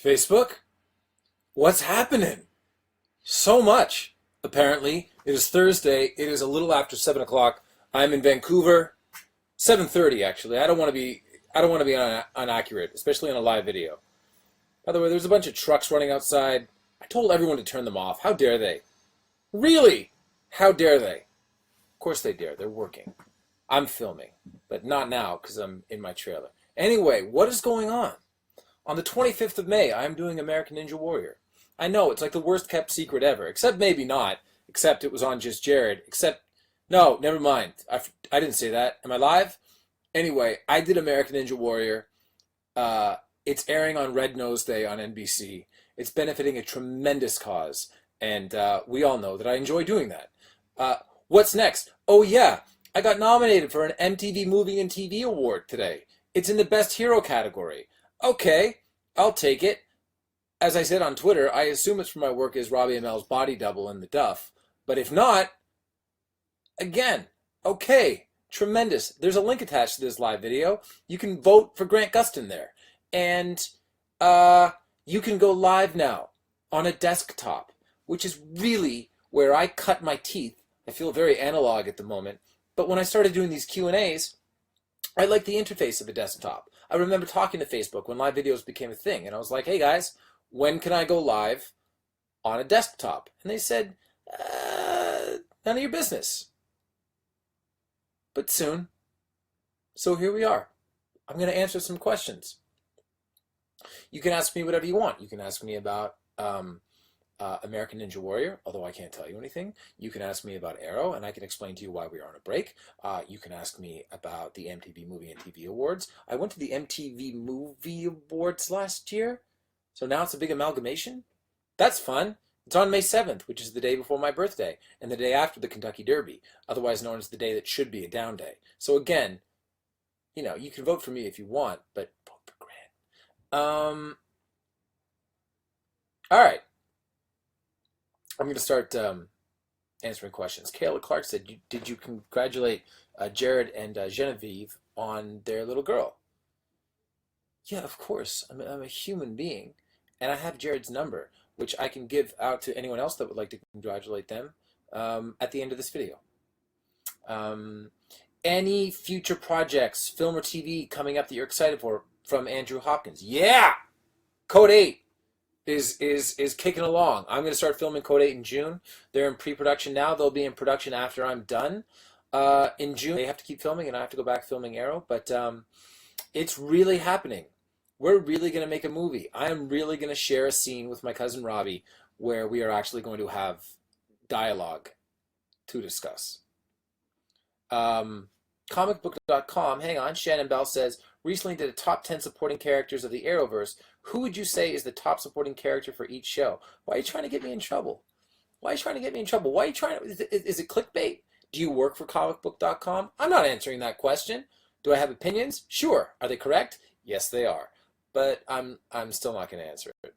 Facebook? What's happening? So much. Apparently, it is Thursday. It is a little after 7 o'clock. I'm in Vancouver. 7:30 actually. I don't want to be inaccurate, especially on a live video. By the way, there's a bunch of trucks running outside. I told everyone to turn them off. How dare they? Really? How dare they? Of course they dare. They're working. I'm filming, but not now because I'm in my trailer. Anyway, what is going on? On the 25th of May, I'm doing American Ninja Warrior. I know, it's like the worst kept secret ever, except maybe not, except it was on Just Jared, except, no, never mind. I didn't say that. Am I live? Anyway, I did American Ninja Warrior. It's airing on Red Nose Day on NBC. It's benefiting a tremendous cause, and we all know that I enjoy doing that. What's next? Oh yeah, I got nominated for an MTV Movie and TV Award today. It's in the Best Hero category. Okay, I'll take it. As I said on Twitter, I assume it's for my work as Robbie Amell's body double in The Duff. But if not, again, okay, tremendous. There's a link attached to this live video. You can vote for Grant Gustin there. And you can go live now on a desktop, which is really where I cut my teeth. I feel very analog at the moment. But when I started doing these Q&As, I like the interface of a desktop. I remember talking to Facebook when live videos became a thing, and I was like, hey guys, when can I go live on a desktop? And they said, none of your business. But soon. So here we are. I'm going to answer some questions. You can ask me whatever you want. You can ask me about American Ninja Warrior, although I can't tell you anything. You can ask me about Arrow, and I can explain to you why we are on a break. You can ask me about the MTV Movie and TV Awards. I went to the MTV Movie Awards last year, so now it's a big amalgamation. That's fun. It's on May 7th, which is the day before my birthday, and the day after the Kentucky Derby, otherwise known as the day that should be a down day. So again, you know, you can vote for me if you want, but vote for Grant. All right. I'm going to start answering questions. Kayla Clark said, did you congratulate Jared and Genevieve on their little girl? Yeah, of course. I'm a human being, and I have Jared's number, which I can give out to anyone else that would like to congratulate them at the end of this video. Any future projects, film or TV, coming up that you're excited for? From Andrew Hopkins. Yeah! Code 8 is kicking along. I'm going to start filming Code 8 in June. They're in pre-production now. They'll be in production after I'm done. In June, they have to keep filming, and I have to go back filming Arrow, but it's really happening. We're really going to make a movie. I am really going to share a scene with my cousin Robbie where we are actually going to have dialogue to discuss. Comicbook.com, hang on, Shannon Bell says, recently did a top 10 supporting characters of the Arrowverse. Who would you say is the top supporting character for each show? Why are you trying to get me in trouble? Why are you trying to get me in trouble? Why are you trying to, is it clickbait? Do you work for comicbook.com? I'm not answering that question. Do I have opinions? Sure. Are they correct? Yes, they are. But I'm still not going to answer it.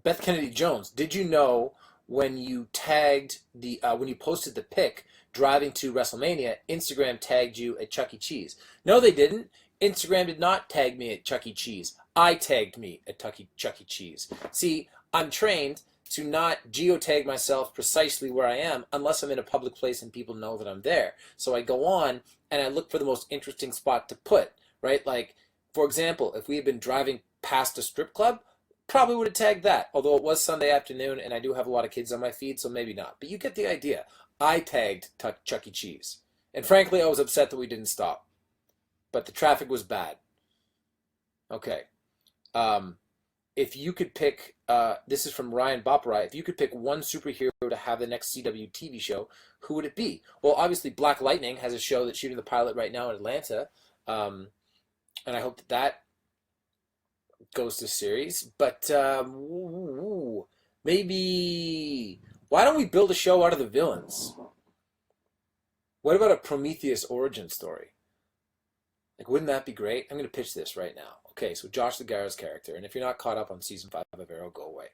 Beth Kennedy Jones, did you know when you tagged when you posted the pic driving to WrestleMania, Instagram tagged you at Chuck E. Cheese? No, they didn't. Instagram did not tag me at Chuck E. Cheese. I tagged me at Chuck E. Cheese. See, I'm trained to not geotag myself precisely where I am unless I'm in a public place and people know that I'm there. So I go on and I look for the most interesting spot to put, right? Like, for example, if we had been driving past a strip club, probably would have tagged that, although it was Sunday afternoon and I do have a lot of kids on my feed, so maybe not. But you get the idea. I tagged Chuck E. Cheese. And frankly, I was upset that we didn't stop. But the traffic was bad. Okay. If you could pick, this is from Ryan Boparai, if you could pick one superhero to have the next CW TV show, who would it be? Well, obviously Black Lightning has a show that's shooting the pilot right now in Atlanta. And I hope that goes to series. But maybe, why don't we build a show out of the villains? What about a Prometheus origin story? Like, wouldn't that be great? I'm going to pitch this right now. Okay, so Josh Segarra's character, and if you're not caught up on season 5 of Arrow, go away.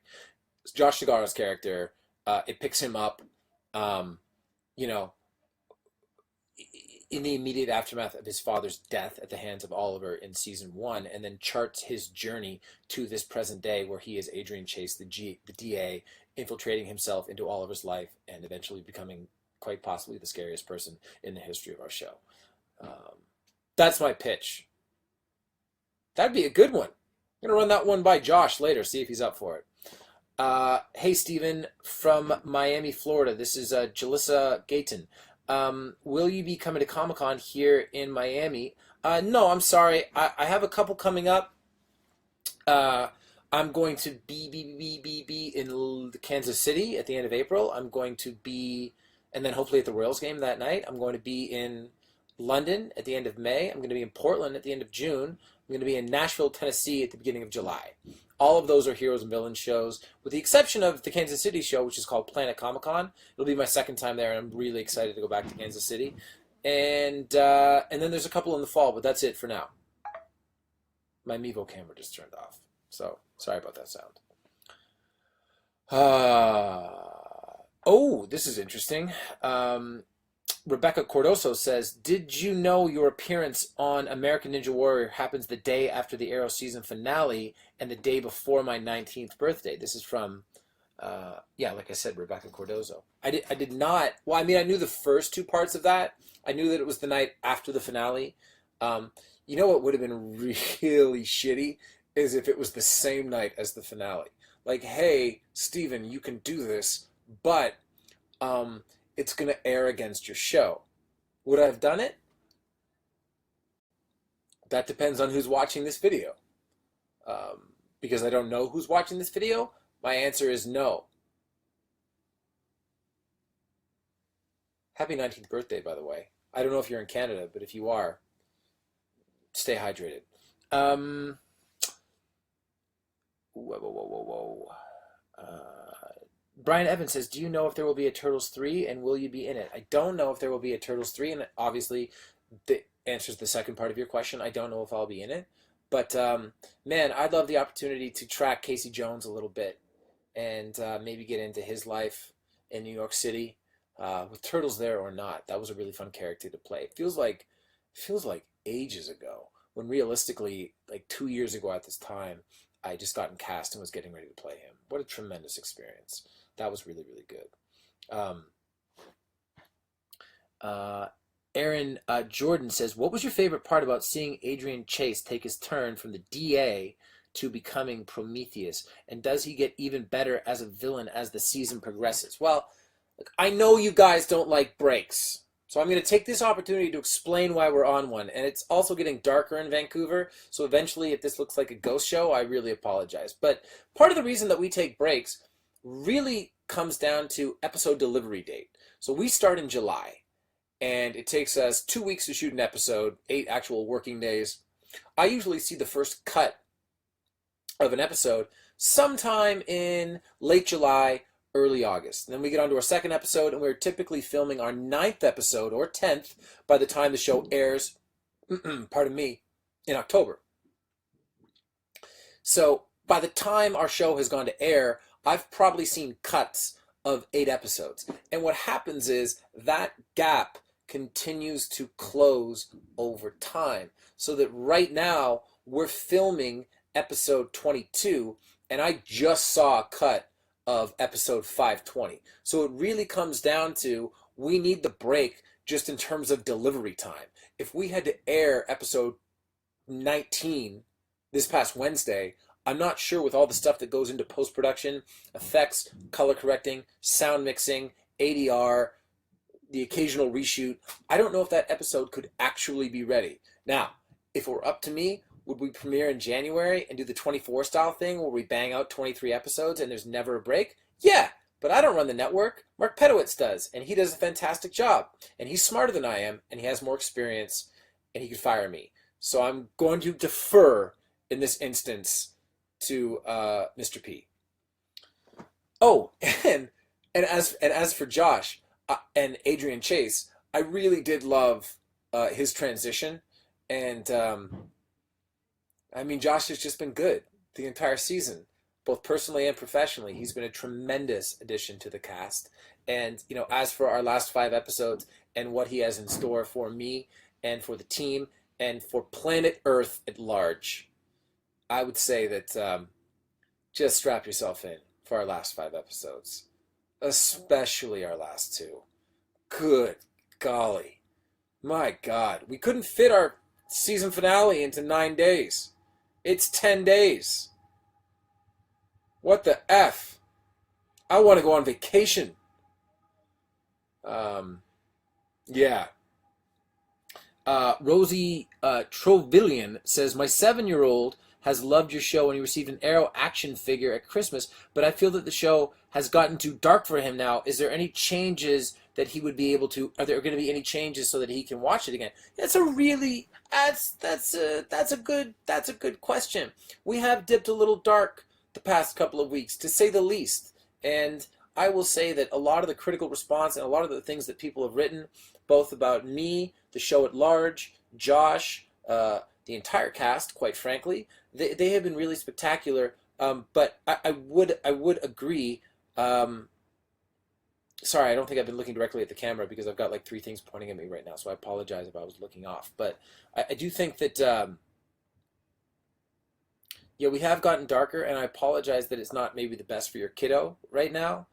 Josh Segarra's character, it picks him up, you know, in the immediate aftermath of his father's death at the hands of Oliver in season 1, and then charts his journey to this present day where he is Adrian Chase, the DA, infiltrating himself into Oliver's life and eventually becoming quite possibly the scariest person in the history of our show. That's my pitch. That'd be a good one. I'm going to run that one by Josh later, see if he's up for it. Hey, Stephen, from Miami, Florida. This is Jalissa Gayton. Will you be coming to Comic-Con here in Miami? No, I'm sorry. I have a couple coming up. I'm going to be in Kansas City at the end of April. I'm going to be, and then hopefully at the Royals game that night. I'm going to be in London at the end of May. I'm going to be in Portland at the end of June. I'm going to be in Nashville, Tennessee at the beginning of July. All of those are Heroes and Villains shows, with the exception of the Kansas City show, which is called Planet Comic-Con. It'll be my second time there, and I'm really excited to go back to Kansas City. And then there's a couple in the fall, but that's it for now. My Mevo camera just turned off, so sorry about that sound. Oh, this is interesting. Rebecca Cordoso says, did you know your appearance on American Ninja Warrior happens the day after the Arrow season finale and the day before my 19th birthday? This is from, like I said, Rebecca Cordoso. I did not, well, I mean, I knew the first two parts of that. I knew that it was the night after the finale. You know what would have been really shitty is if it was the same night as the finale. Like, hey, Steven, you can do this, but it's going to air against your show. Would I have done it? That depends on who's watching this video. Because I don't know who's watching this video, my answer is no. Happy 19th birthday, by the way. I don't know if you're in Canada, but if you are, stay hydrated. Brian Evans says, do you know if there will be a Turtles 3 and will you be in it? I don't know if there will be a Turtles 3, and obviously the answers the second part of your question. I don't know if I'll be in it. But, man, I'd love the opportunity to track Casey Jones a little bit and maybe get into his life in New York City with Turtles there or not. That was a really fun character to play. It feels like ages ago, when realistically, like 2 years ago at this time, I just gotten cast and was getting ready to play him. What a tremendous experience. That was really, really good. Aaron Jordan says, what was your favorite part about seeing Adrian Chase take his turn from the DA to becoming Prometheus? And does he get even better as a villain as the season progresses? Well, look, I know you guys don't like breaks. So I'm going to take this opportunity to explain why we're on one. And it's also getting darker in Vancouver. So eventually, if this looks like a ghost show, I really apologize. But part of the reason that we take breaks really comes down to episode delivery date. So we start in July. And it takes us 2 weeks to shoot an episode, 8 actual working days. I usually see the first cut of an episode sometime in late July, early August. And then we get on to our second episode, and we're typically filming our 9th episode, or 10th, by the time the show airs, pardon me, in October. So by the time our show has gone to air, I've probably seen cuts of 8 episodes. And what happens is that gap continues to close over time. So that right now, we're filming episode 22, and I just saw a cut of episode 520. So it really comes down to, we need the break just in terms of delivery time. If we had to air episode 19 this past Wednesday, I'm not sure, with all the stuff that goes into post-production, effects, color correcting, sound mixing, ADR, the occasional reshoot, I don't know if that episode could actually be ready. Now, if it were up to me, would we premiere in January and do the 24 style thing where we bang out 23 episodes and there's never a break? Yeah, but I don't run the network. Mark Pedowitz does, and he does a fantastic job. And he's smarter than I am, and he has more experience, and he could fire me. So I'm going to defer in this instance to Mr. P. Oh, and as for Josh and Adrian Chase, I really did love his transition, and I mean, Josh has just been good the entire season, both personally and professionally. He's been a tremendous addition to the cast. And, you know, as for our last 5 episodes, and what he has in store for me and for the team and for planet Earth at large, I would say that just strap yourself in for our last 5 episodes, especially our last 2. Good golly. My God. We couldn't fit our season finale into 9 days. It's 10 days. What the F? I want to go on vacation. Yeah. Rosie Trovillian says, my 7-year-old has loved your show and he received an Arrow action figure at Christmas, but I feel that the show has gotten too dark for him now. Is there any changes that he would be able to, are there going to be any changes so that he can watch it again? That's a good question. We have dipped a little dark the past couple of weeks, to say the least. And I will say that a lot of the critical response and a lot of the things that people have written, both about me, the show at large, Josh, the entire cast, quite frankly, they have been really spectacular. But I would agree. Sorry, I don't think I've been looking directly at the camera because I've got like 3 things pointing at me right now, so I apologize if I was looking off. But I do think that, yeah, we have gotten darker, and I apologize that it's not maybe the best for your kiddo right now.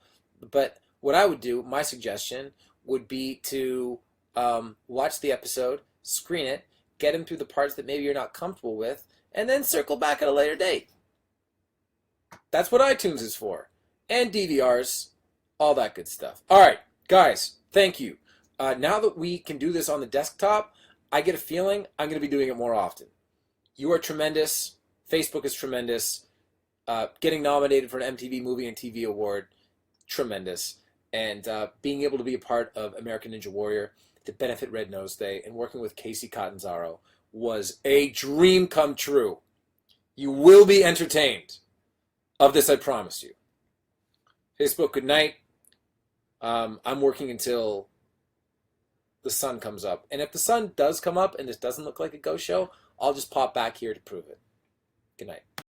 But what I would do, my suggestion, would be to watch the episode, screen it, get him through the parts that maybe you're not comfortable with, and then circle back at a later date. That's what iTunes is for. And DVRs, all that good stuff. All right, guys, thank you. Now that we can do this on the desktop, I get a feeling I'm going to be doing it more often. You are tremendous. Facebook is tremendous. Getting nominated for an MTV Movie and TV Award, tremendous. And being able to be a part of American Ninja Warrior, the benefit Red Nose Day, and working with Casey Catanzaro was a dream come true. You will be entertained. Of this, I promise you. Facebook, good night. I'm working until the sun comes up. And if the sun does come up and this doesn't look like a ghost show, I'll just pop back here to prove it. Good night.